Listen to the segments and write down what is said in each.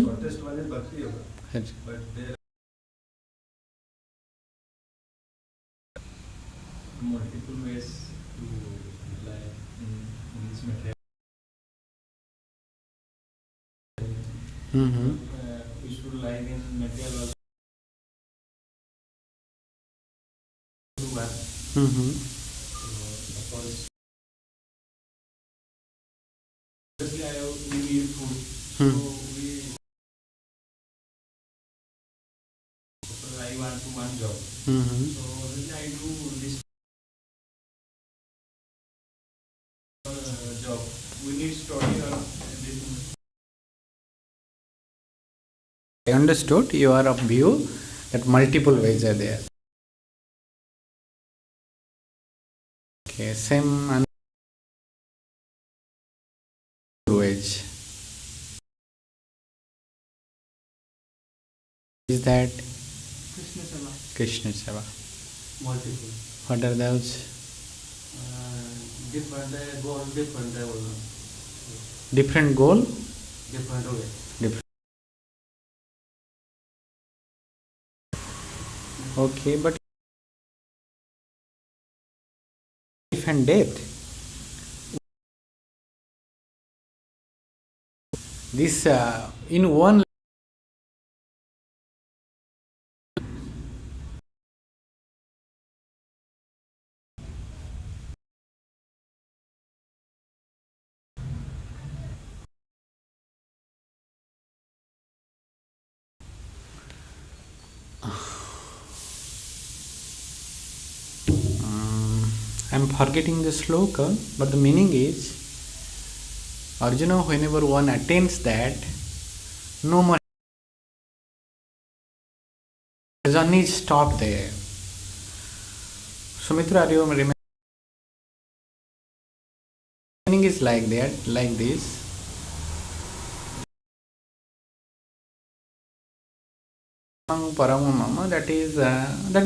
Shortest one is Bhakti Yoga. Yes. But there are multiple ways to live in this material. Mm-hmm. We should live in material also. Mm-hmm. Suppose we eat food, Hmm. so I want to one job. Mm-hmm. So I do this job. We need story or this. I understood you are of view that multiple ways are there. Okay, same ways. Is that Krishna Seva. Krishna Seva? Multiple. What are those? Different goal, different level. Different goal? Different way. Different. Okay, but life and death. This in one. I am forgetting the sloka, but the meaning is Arjuna, whenever one attains that, no more journey is stopped there. Sumitra, are you remembering? Meaning is like that, like this. Paramama, that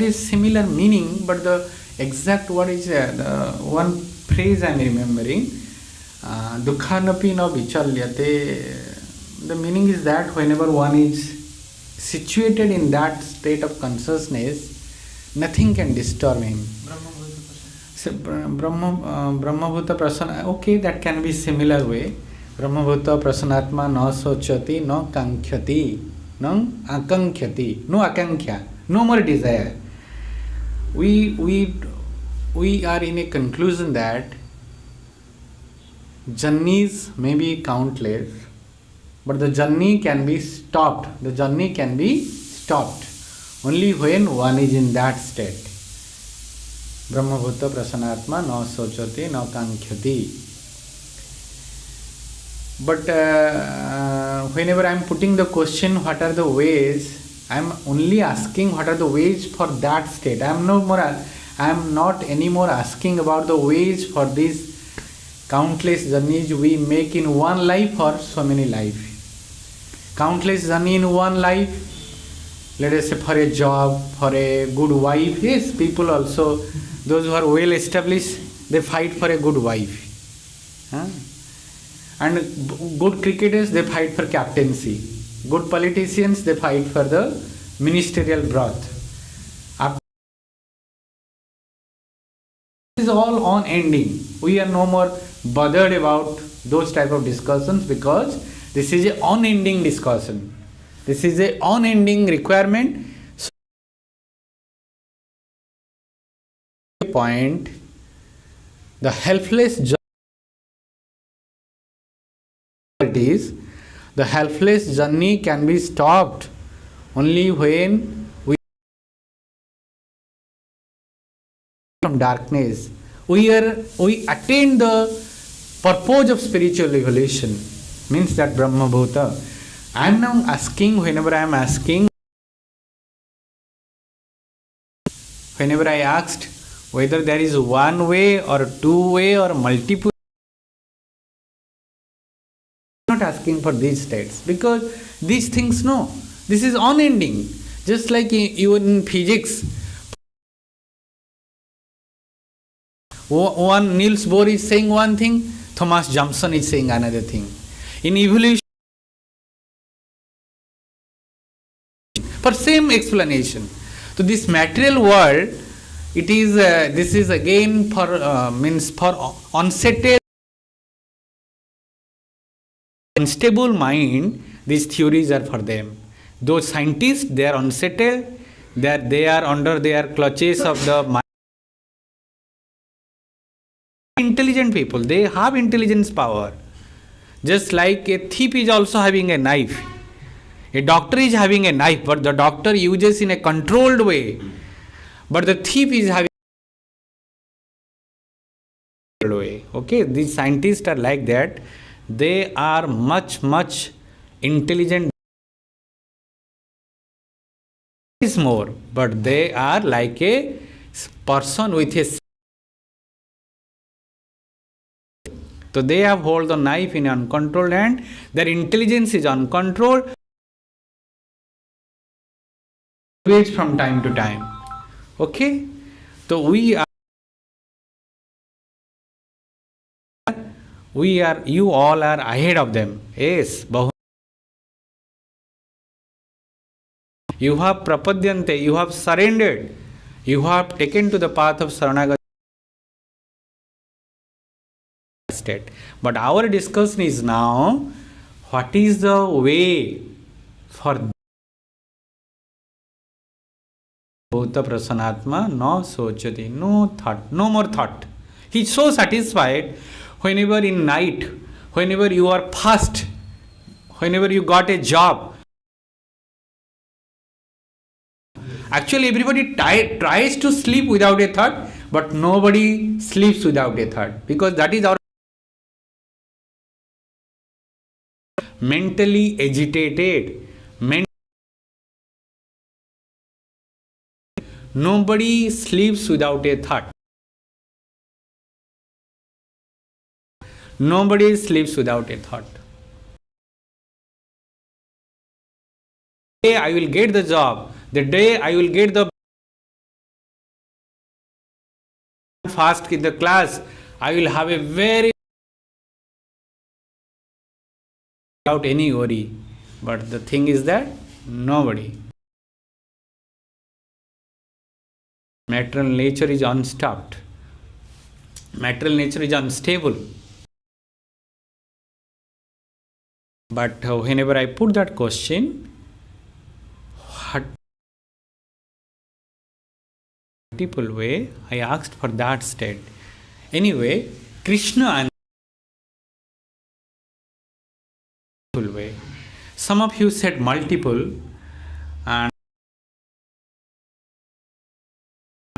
is similar meaning, but the exact word is the one phrase I am remembering. Dukkhanapi na vichalyate. The meaning is that whenever one is situated in that state of consciousness, nothing can disturb him. So, Brahmabhuta Prasanna, okay, that can be similar way. Brahmabhuta Prasanatma na sochati na kankhyati. No akankyati, no akankhya, no more desire. We are in a conclusion that journeys may be countless, but the journey can be stopped. The journey can be stopped only when one is in that state. Brahmabhuta prasanatma na sochati na kankhyati. But whenever I am putting the question, what are the ways, I am only asking what are the ways for that state. I am not anymore asking about the ways for these countless journeys we make in one life or so many life. Countless journey in one life, let us say for a job, for a good wife. Yes, people also, those who are well established, they fight for a good wife. Huh? And good cricketers, they fight for captaincy. Good politicians, they fight for the ministerial broth. This is all on ending. We are no more bothered about those type of discussions because this is an unending discussion. This is an unending requirement. So, point, the helpless is the helpless journey can be stopped only when we from darkness we attain the purpose of spiritual evolution, means that Brahma Bhuta. I am now asking, whenever I am asking, whenever I asked whether there is one way or two way or multiple, not asking for these states because these things, no, this is unending. Just like even in physics, one Niels Bohr is saying one thing, Thomas Johnson is saying another thing. In evolution, same explanation. So this material world, it is this is again for means for unsettled, unstable mind. These theories are for them. Those scientists, they are unsettled, they are under their clutches of the mind. Intelligent people, they have intelligence power. Just like a thief is also having a knife. A doctor is having a knife, but the doctor uses in a controlled way. But the thief is having a way. Okay, these scientists are like that. They are much intelligent. Is more, but they are like a person with a. So they have hold the knife in uncontrolled hand. Their intelligence is uncontrolled. Waits from time to time. Okay, so we are, you all are ahead of them. Yes, you have prapadyante, you have surrendered, you have taken to the path of Saranagati state. But our discussion is now, what is the way for Bhuta Prasanatma no sochati, no thought, no more thought. He is so satisfied whenever in night, whenever you are fast, whenever you got a job. Actually, everybody tries to sleep without a thought, but nobody sleeps without a thought, because that is our mentally agitated. Nobody sleeps without a thought. Nobody sleeps without a thought. The day I will get the job, the day I will get the fast in the class, I will have a very without any worry. But the thing is that nobody. Material nature is unstopped. Material nature is unstable. But whenever I put that question, what multiple way, I asked for that state. Anyway, Krishna and way. Some of you said multiple, and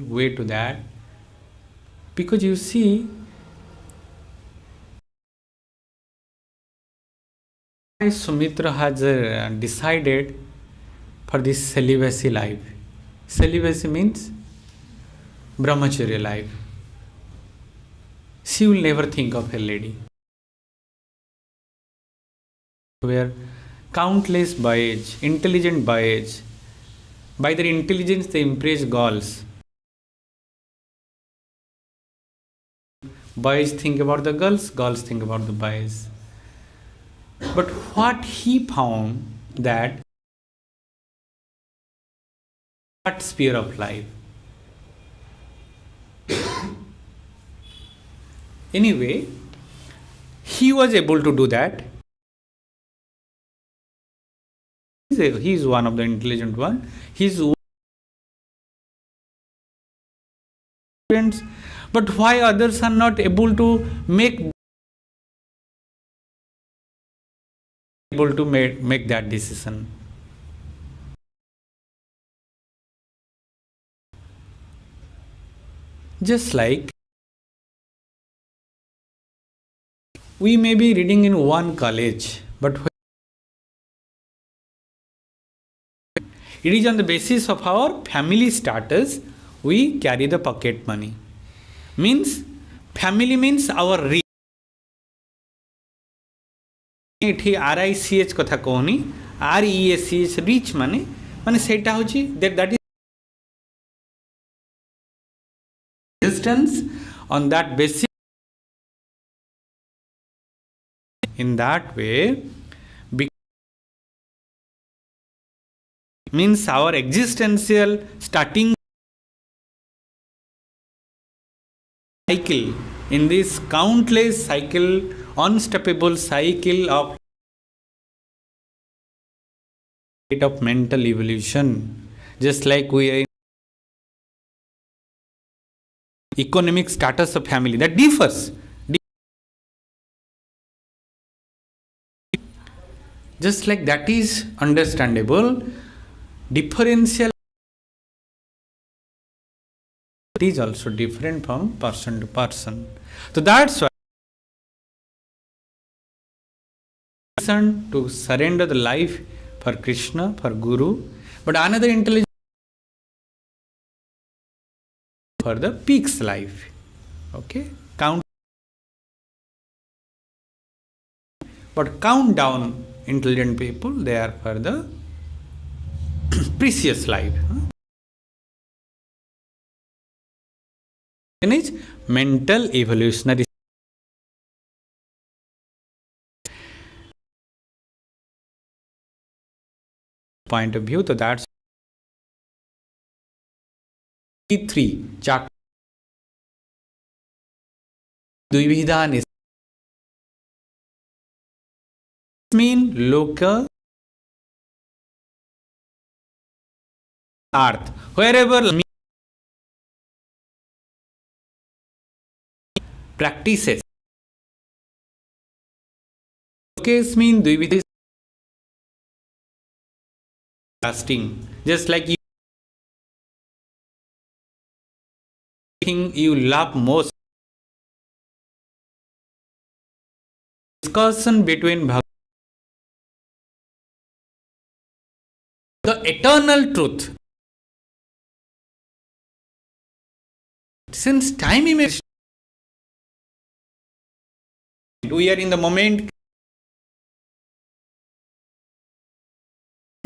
way to that, because you see, Sumitra has decided for this celibacy life. Celibacy means brahmacharya life. She will never think of a lady. Where countless boys, intelligent boys, by their intelligence they impress girls. Boys think about the girls, girls think about the boys. But what he found that sphere of life. Anyway, he was able to do that. He is one of the intelligent one. He's but why others are not able to make that decision? Just like we may be reading in one college, but it is on the basis of our family status we carry the pocket money. Means family means our reach. ଏଠି RICH କଥା କହୁନି, REACH rich ମାନେ ସେଇଟା ହେଉଛି that is existence on that basis. In that way, means our existential starting cycle in this countless cycle, unstoppable cycle of mental evolution. Just like we are in economic status of family that differs. Just like that is understandable, differential is also different from person to person. So that's why to surrender the life for Krishna, for Guru, but another intelligence for the peak's life. Okay, count down intelligent people, they are for the precious life. Is mental evolutionary point of view. So that's 3 chapter Dvividhan is mean loka earth, wherever practices. Case mean Dvividha lasting. Just like you thing you love most. Discussion between the eternal truth. Since time image, we are in the moment.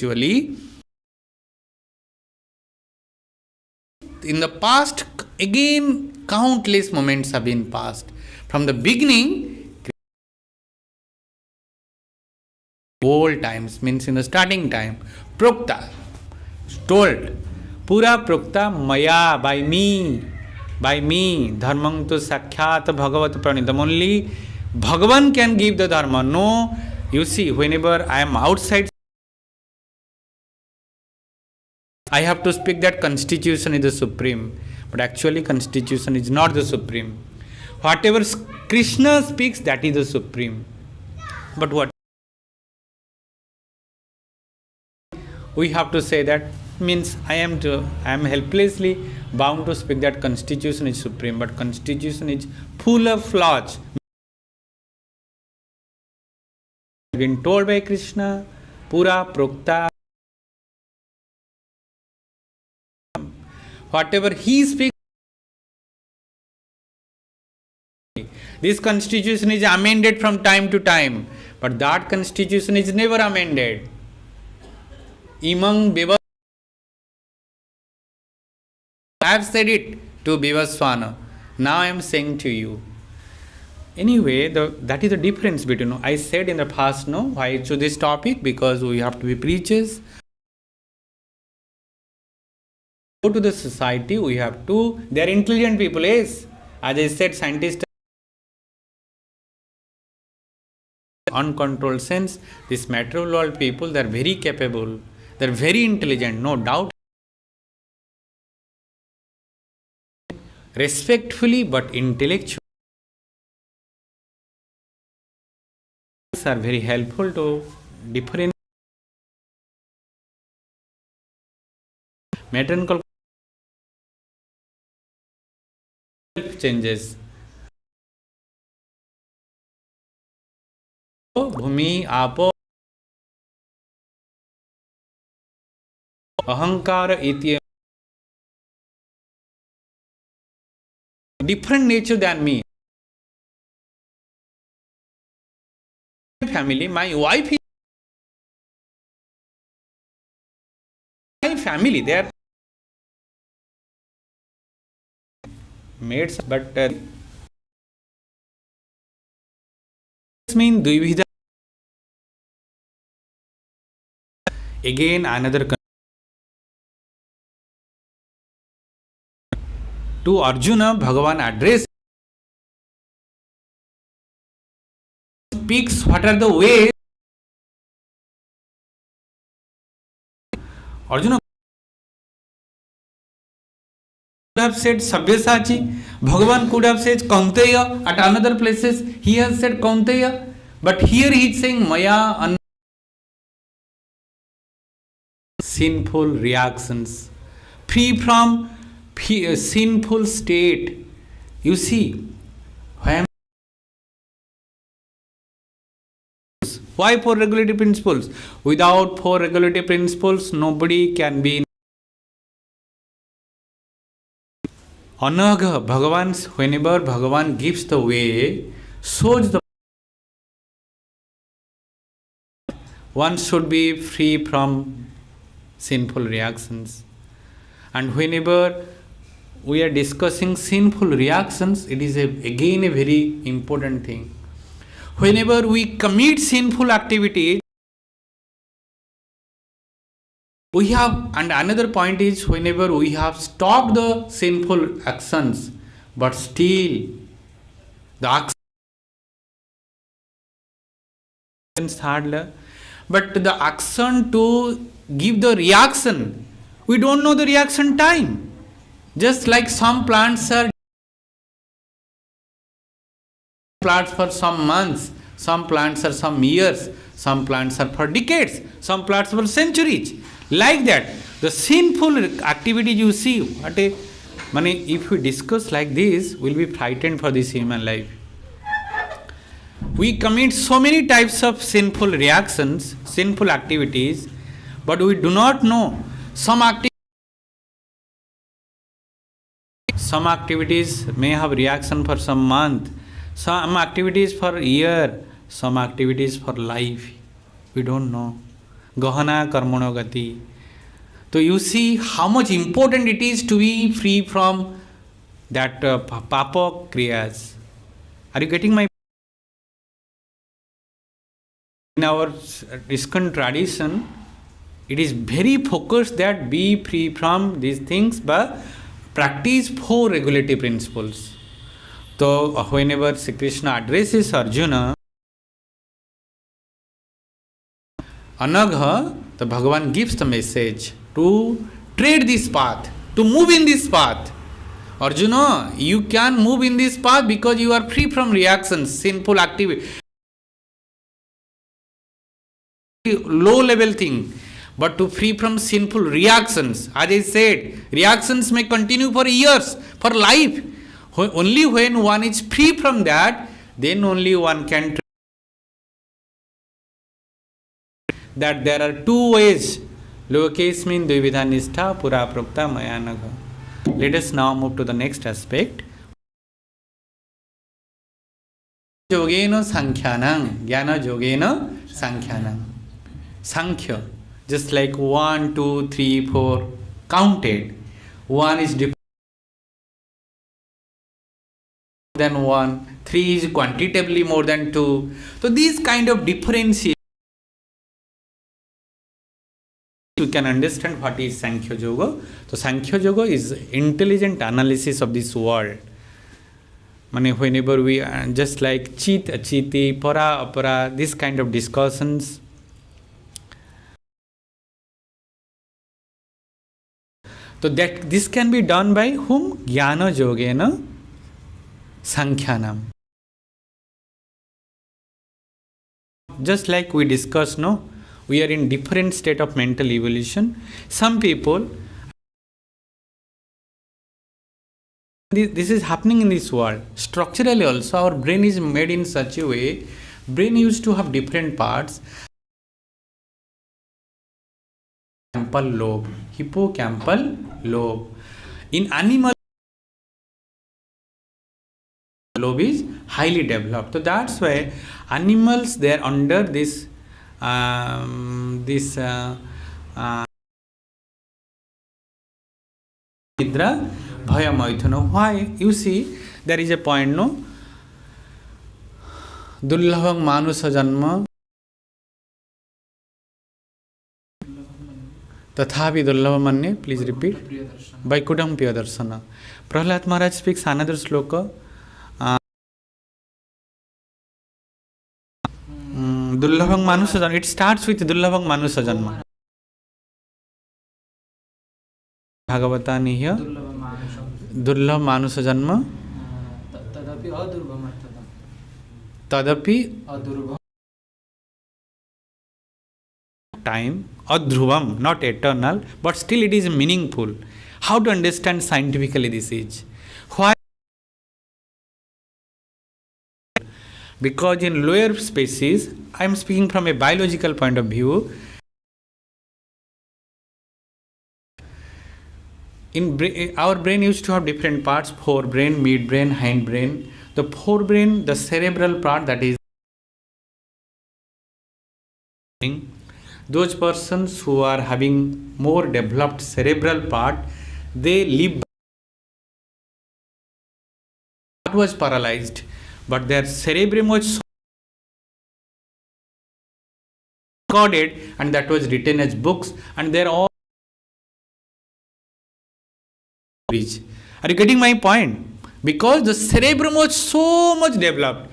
Actually, in the past, again, countless moments have been passed. From the beginning, old times means in the starting time, Prokta told, Pura Prokta Maya by me, Dharmang tu Sakhyat Bhagavat Pranitam. Only Bhagavan can give the Dharma. No, you see, whenever I am outside, I have to speak that constitution is the supreme, but actually constitution is not the supreme. Whatever Krishna speaks, that is the supreme. But what we have to say that means I am helplessly bound to speak that constitution is supreme, but constitution is full of flaws. Been told by Krishna, Pura Prokta. Whatever he speaks, this constitution is amended from time to time, but that constitution is never amended. Imang Bivas, I have said it to Bivaswana. Now I am saying to you. Anyway, that is the difference between, I said in the past, why I choose this topic, because we have to be preachers. Go to the society, we have to, they are intelligent people, yes. As I said, scientists, uncontrolled sense, this material world people, they are very capable, they are very intelligent, no doubt. Respectfully, but intellectually, are very helpful to different mechanical changes. Bhumi, Apo, Ahankara, Iti, different nature than me. Family, my wife is my family, they are mates, but this means Dvividha. Again, another To Arjuna, Bhagavan address speaks what are the ways. Arjuna could have said Sabyasachi, Bhagavan could have said Kaunteya. At another places he has said Kaunteya, but here he is saying Maya sinful reactions, free from sinful state. You see, why four regulative principles? Without four regulative principles, nobody can be. Anagha, Bhagavan, whenever Bhagavan gives the way, shows the one should be free from sinful reactions. And whenever we are discussing sinful reactions, it is again a very important thing. Whenever we commit sinful activity, we have, and another point is whenever we have stopped the sinful actions, but still the actions hard, but the action to give the reaction, we don't know the reaction time. Just like some plants are plants for some months, some plants are some years, some plants are for decades, some plants for centuries. Like that, the sinful activity you see, if we discuss like this, we'll be frightened for this human life. We commit so many types of sinful reactions, sinful activities, but we do not know some activities may have reaction for some month, some activities for a year, some activities for life. We don't know. Gahana karmano gati. So you see how much important it is to be free from that papa kriyas. Are you getting my? In our ISKCON tradition, it is very focused that be free from these things, but practice four regulative principles. So whenever Sri Krishna addresses Arjuna, Anagha, the Bhagavan gives the message to tread this path, to move in this path. Arjuna, you can move in this path because you are free from reactions, sinful activity, low level thing, but to free from sinful reactions. As I said, reactions may continue for years, for life. Only when one is free from that, then only one can that there are two ways. Lokesmin dvividha nishtha pura prokta maya nagha. Let us now move to the next aspect. Yogena sankhyanam, jnana yogena sankhyanam. Sankhya, just like 1, 2, 3, 4 counted. One is different than 1, 3 is quantitatively more than 2. So these kind of differences, you can understand what is Sankhya Yoga. So Sankhya Yoga is intelligent analysis of this world. Whenever we just like chit, achiti, para, apara, this kind of discussions. So that this can be done by whom? Jnana yogena sankhyanam. Just like we discussed, no? We are in different state of mental evolution. Some people, this is happening in this world. Structurally also, our brain is made in such a way, brain used to have different parts. Hippocampal lobe. In animal, lobe is highly developed. So that's why animals, they are under this Nidra Bhaya Maithuna. Why? You see, there is a point, no? Dullabham Manusa Janma Tathavi Dullabhamanye, please repeat. Vaikudam Priyadarshana. Prahlad Maharaj speaks another sloka. Dullabhang Manusha Janma. It starts with Dullabhang Manusha Janma. Bhagavata Nihya. Dullabh Manusha Janma. Tadapi adurvam arthadam. Tadapi Adurvam. Time. Adhruvam. Not eternal. But still it is meaningful. How to understand scientifically this is? Why? Because in lower species, I am speaking from a biological point of view, our brain used to have different parts: forebrain, midbrain, hindbrain. The forebrain, the cerebral part, that is those persons who are having more developed cerebral part, they live. What was paralyzed, but their cerebrum was so recorded, and that was written as books, and they're all. Are you getting my point? Because the cerebrum was so much developed.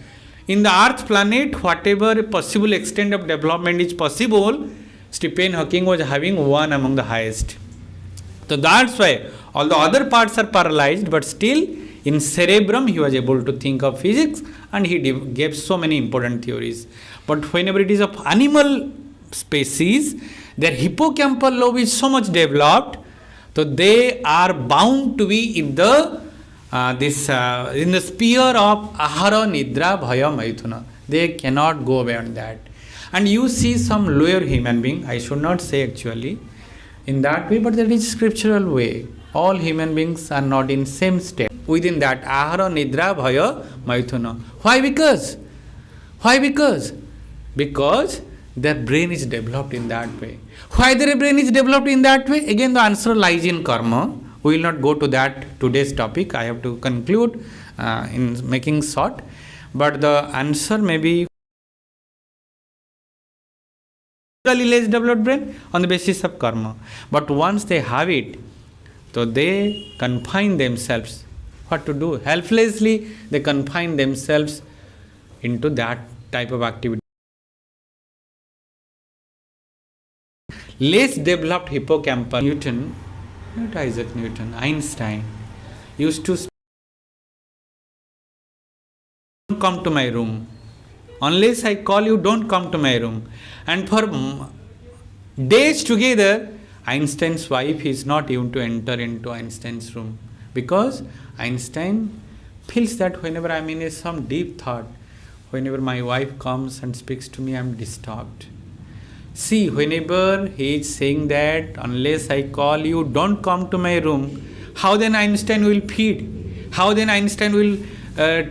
In the Earth planet, whatever possible extent of development is possible, Stephen Hawking was having one among the highest. So that's why all the other parts are paralyzed, but still in cerebrum he was able to think of physics, and he gave so many important theories. But whenever it is of animal species, their hippocampal lobe is so much developed, so they are bound to be in the in the sphere of ahara, nidra, bhaya, maithuna. They cannot go beyond that. And you see some lower human being, I should not say actually in that way, but that is scriptural way. All human beings are not in same state. Within that ahara, nidra, bhaya, maithuna. Why? Because their brain is developed in that way. Why their brain is developed in that way? Again, the answer lies in karma. We will not go to that today's topic. I have to conclude in making short. But the answer may be less developed brain on the basis of karma. But once they have it, so they confine themselves. What to do? Helplessly, they confine themselves into that type of activity. Less developed hippocampus. Newton, not Isaac Newton, Einstein used to don't come to my room. Unless I call you, don't come to my room. And for days together, Einstein's wife is not even to enter into Einstein's room, because Einstein feels that whenever I am in some deep thought, whenever my wife comes and speaks to me, I am disturbed. See, whenever he is saying that, unless I call you, don't come to my room, how then Einstein will feed? How then Einstein will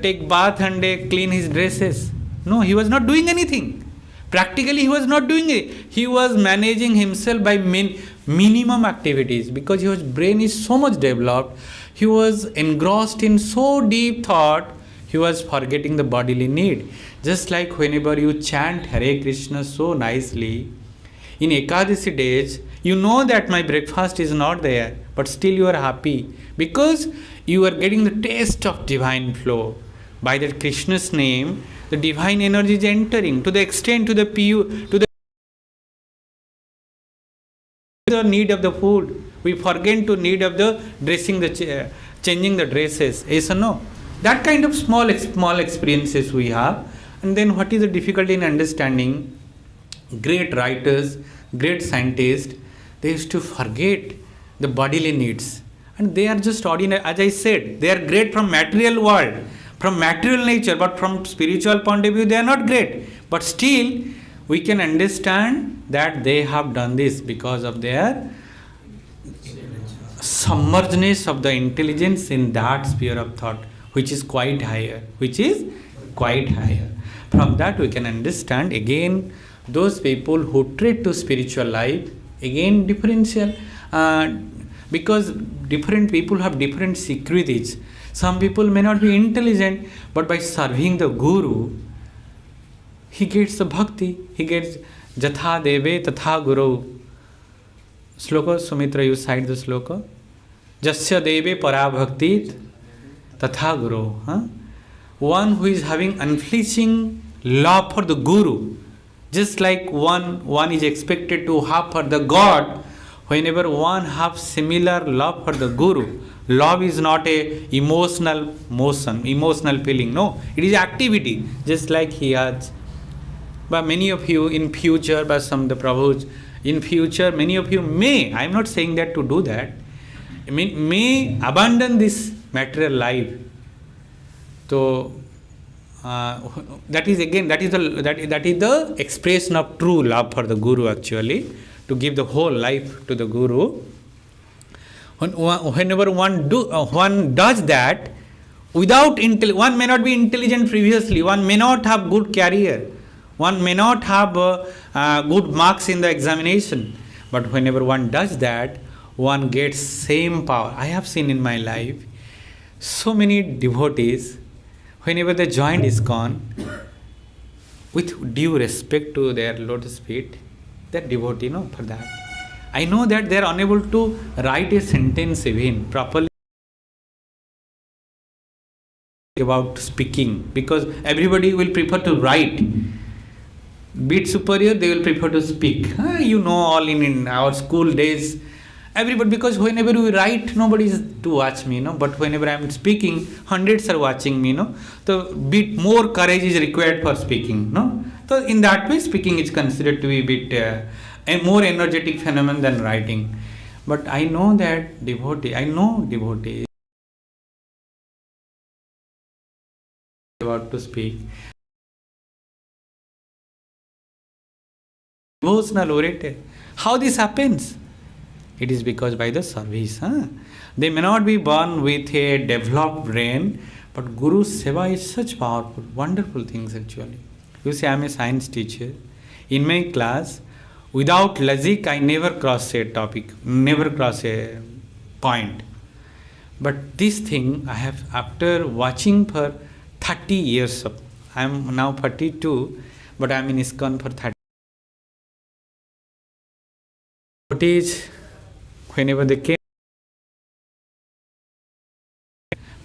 take bath and clean his dresses? No, he was not doing anything. Practically, he was not doing it. He was managing himself by minimum activities, because his brain is so much developed. He was engrossed in so deep thought, he was forgetting the bodily need. Just like whenever you chant Hare Krishna so nicely, in Ekadasi days, you know that my breakfast is not there, but still you are happy, because you are getting the taste of divine flow. By that Krishna's name, the divine energy is entering to the extent, to the need of the food. We forget to need of the dressing, changing the dresses. Yes or no? That kind of small experiences we have. And then what is the difficulty in understanding? Great writers, great scientists, they used to forget the bodily needs. And they are just ordinary. As I said, they are great from material world, from material nature, but from spiritual point of view, they are not great. But still, we can understand that they have done this because of their submergedness of the intelligence in that sphere of thought, which is quite higher. From that we can understand again those people who treat to spiritual life, again differential, because different people have different securities. Some people may not be intelligent, but by serving the Guru, he gets the bhakti, he gets Jatha Deve Tatha Guru. Sloka, Sumitra, you cite the sloka. Jasya deve parabhaktit tatha guru. One who is having unflinching love for the guru, just like one is expected to have for the God. Whenever one have similar love for the guru, love is not a emotional motion, emotional feeling. No, it is activity, just like he has. But many of you in future, by some of the Prabhus, in future, many of you may, I am not saying that to do that, may abandon this material life. So that is the expression of true love for the Guru, actually, to give the whole life to the Guru. Whenever one does that, without one may not be intelligent previously, one may not have good career, one may not have good marks in the examination, but whenever one does that, one gets same power. I have seen in my life so many devotees, whenever they joined ISKCON, with due respect to their lotus feet, that devotee, for that. I know that they are unable to write a sentence even properly about speaking, because everybody will prefer to write. Bit superior, they will prefer to speak. All in our school days, everybody, because whenever we write, nobody is to watch me, but whenever I am speaking, hundreds are watching me, so bit more courage is required for speaking, So in that way, speaking is considered to be a bit a more energetic phenomenon than writing. But I know that devotee about to speak. Devotional orator. How this happens? It is because by the service. They may not be born with a developed brain, but Guru Seva is such powerful, wonderful things actually. You see, I am a science teacher. In my class, without logic, I never cross a topic, never cross a point. But this thing, I have, after watching for 30 years, I am now 42, but I am in ISKCON for 30 years. Whenever they came,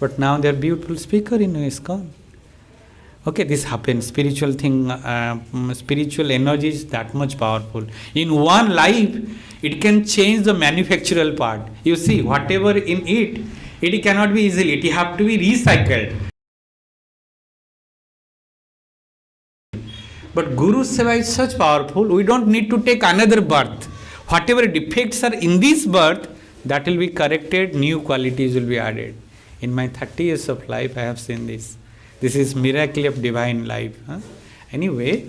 but now they are beautiful speaker in ISKCON. Okay, this happens. Spiritual thing, spiritual energy is that much powerful. In one life, it can change the manufactural part. You see, whatever in it, it cannot be easily. It have to be recycled. But Guru Seva is such powerful. We don't need to take another birth. Whatever defects are in this birth, that will be corrected. New qualities will be added. In my 30 years of life, I have seen this. This is miracle of divine life. Anyway,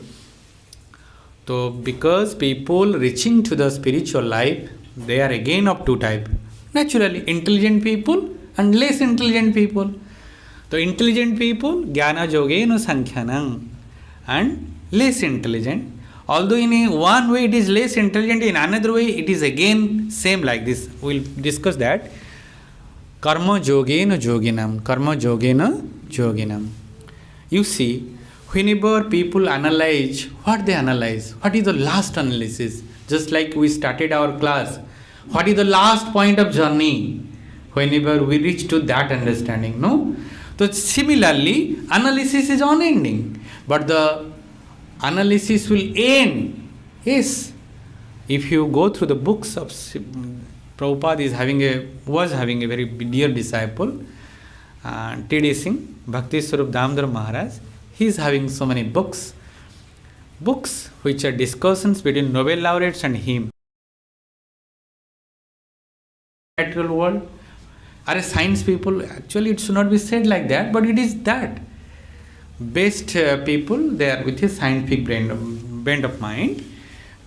so because people reaching to the spiritual life, they are again of two types. Naturally, intelligent people and less intelligent people. So intelligent people, jnana yogena sankhyanam, and less intelligent. Although in one way it is less intelligent, in another way it is again same like this. We will discuss that. Karma yogena yoginam. Karma yogena yoginam. You see, whenever people analyze, what they analyze? What is the last analysis? Just like we started our class. What is the last point of journey? Whenever we reach to that understanding, no? So similarly, analysis is unending. But the analysis will end. Yes. If you go through the books of Prabhupada was having a very dear disciple, T.D. Singh, Bhakti Swarup Damodar Maharaj. He is having so many books which are discussions between Nobel laureates and him. Natural world. Are science people, actually it should not be said like that, but it is that. Best people, they are with a scientific bent of mind.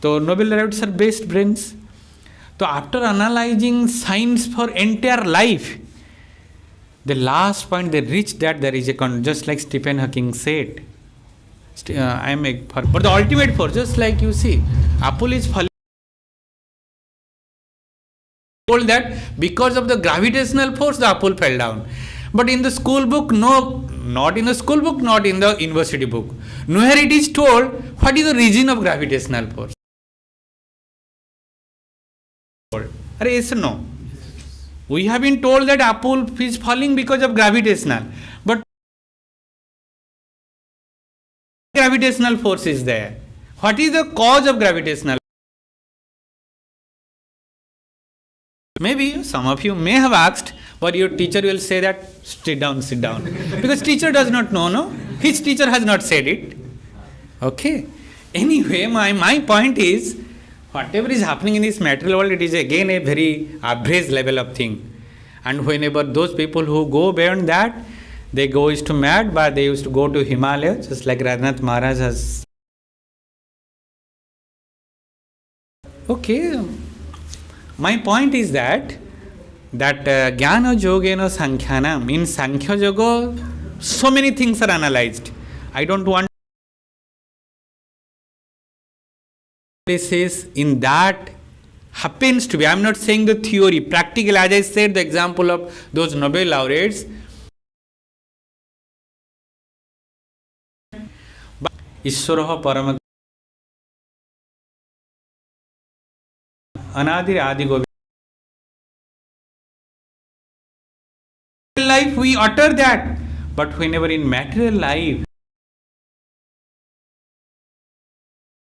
So Nobel laureates are best brains. So after analyzing science for entire life, the last point they reached that there is a just like Stephen Hawking said, but the ultimate force, just like you see, apple is falling. Told that because of the gravitational force the apple fell down. But in the school book, no, not in the school book, not in the university book. Nowhere it is told what is the reason of gravitational force. Yes or no? We have been told that apple is falling because of gravitational, but gravitational force is there. What is the cause of gravitational? Maybe some of you may have asked, but your teacher will say that sit down, because teacher does not know, no? His teacher has not said it. Okay. Anyway, my point is, whatever is happening in this material world, it is again a very average level of thing. And whenever those people who go beyond that, they go is to mad, but they used to go to Himalaya, just like Radhanath Maharaj has. Okay. My point is that Jnana Yogena Sankhyanam, in Sankhya Yoga, so many things are analyzed. I don't want this is in that happens to be. I am not saying the theory, practical, as I said, the example of those Nobel laureates. Ishwaraha Parama Anadi Adi Govinda. In life we utter that, but whenever in material life